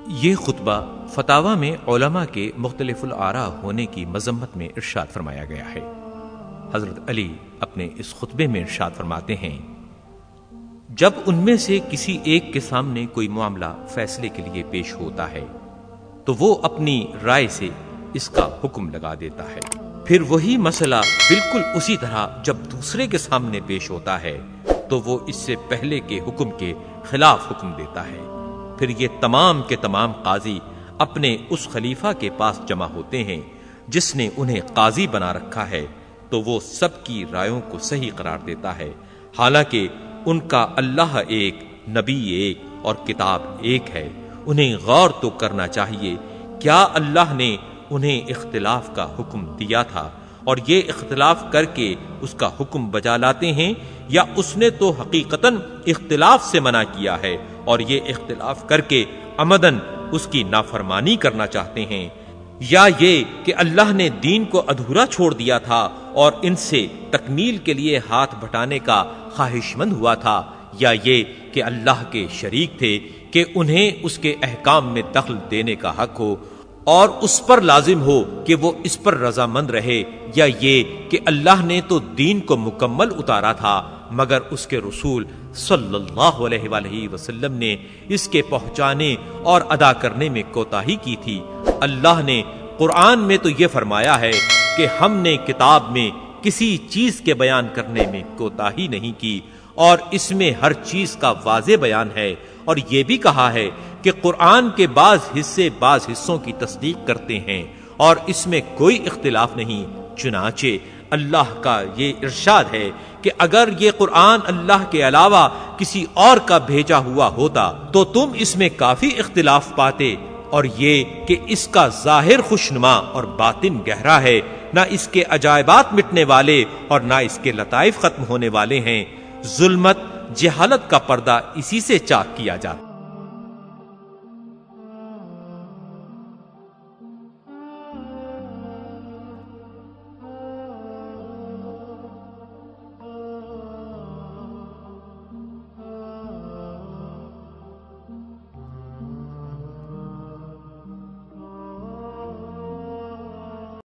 یہ خطبہ فتاوی میں علماء کے مختلف الآراء ہونے کی مذمت میں ارشاد فرمایا گیا ہے۔ حضرت علی اپنے اس خطبے میں ارشاد فرماتے ہیں، جب ان میں سے کسی ایک کے سامنے کوئی معاملہ فیصلے کے لیے پیش ہوتا ہے تو وہ اپنی رائے سے اس کا حکم لگا دیتا ہے، پھر وہی مسئلہ بالکل اسی طرح جب دوسرے کے سامنے پیش ہوتا ہے تو وہ اس سے پہلے کے حکم کے خلاف حکم دیتا ہے، پھر یہ تمام کے تمام قاضی اپنے اس خلیفہ کے پاس جمع ہوتے ہیں جس نے انہیں قاضی بنا رکھا ہے، تو وہ سب کی رائےوں کو صحیح قرار دیتا ہے، حالانکہ ان کا اللہ ایک، نبی ایک اور کتاب ایک ہے۔ انہیں غور تو کرنا چاہیے، کیا اللہ نے انہیں اختلاف کا حکم دیا تھا اور یہ اختلاف کر کے اس کا حکم بجا لاتے ہیں، یا اس نے تو حقیقتاً اختلاف سے منع کیا ہے اور یہ اختلاف کر کے عمدن اس کی نافرمانی کرنا چاہتے ہیں، یا یہ کہ اللہ نے دین کو ادھورا چھوڑ دیا تھا اور ان سے تکمیل کے لیے ہاتھ بٹانے کا خواہش مند ہوا تھا، یا یہ کہ اللہ کے شریک تھے کہ انہیں اس کے احکام میں دخل دینے کا حق ہو اور اس پر لازم ہو کہ وہ اس پر رضامند رہے، یا یہ کہ اللہ نے تو دین کو مکمل اتارا تھا مگر اس کے رسول صلی اللہ علیہ وآلہ وسلم نے اس کے پہنچانے اور ادا کرنے میں کوتاہی کی تھی۔ اللہ نے قرآن میں تو یہ فرمایا ہے کہ ہم نے کتاب میں کسی چیز کے بیان کرنے میں کوتاہی نہیں کی، اور اس میں ہر چیز کا واضح بیان ہے، اور یہ بھی کہا ہے کہ قرآن کے بعض حصے بعض حصوں کی تصدیق کرتے ہیں اور اس میں کوئی اختلاف نہیں۔ چنانچہ اللہ کا یہ ارشاد ہے کہ اگر یہ قرآن اللہ کے علاوہ کسی اور کا بھیجا ہوا ہوتا تو تم اس میں کافی اختلاف پاتے، اور یہ کہ اس کا ظاہر خوشنما اور باطن گہرا ہے، نہ اس کے عجائبات مٹنے والے اور نہ اس کے لطائف ختم ہونے والے ہیں۔ ظلمت، جہالت کا پردہ اسی سے چاک کیا جاتا ہے۔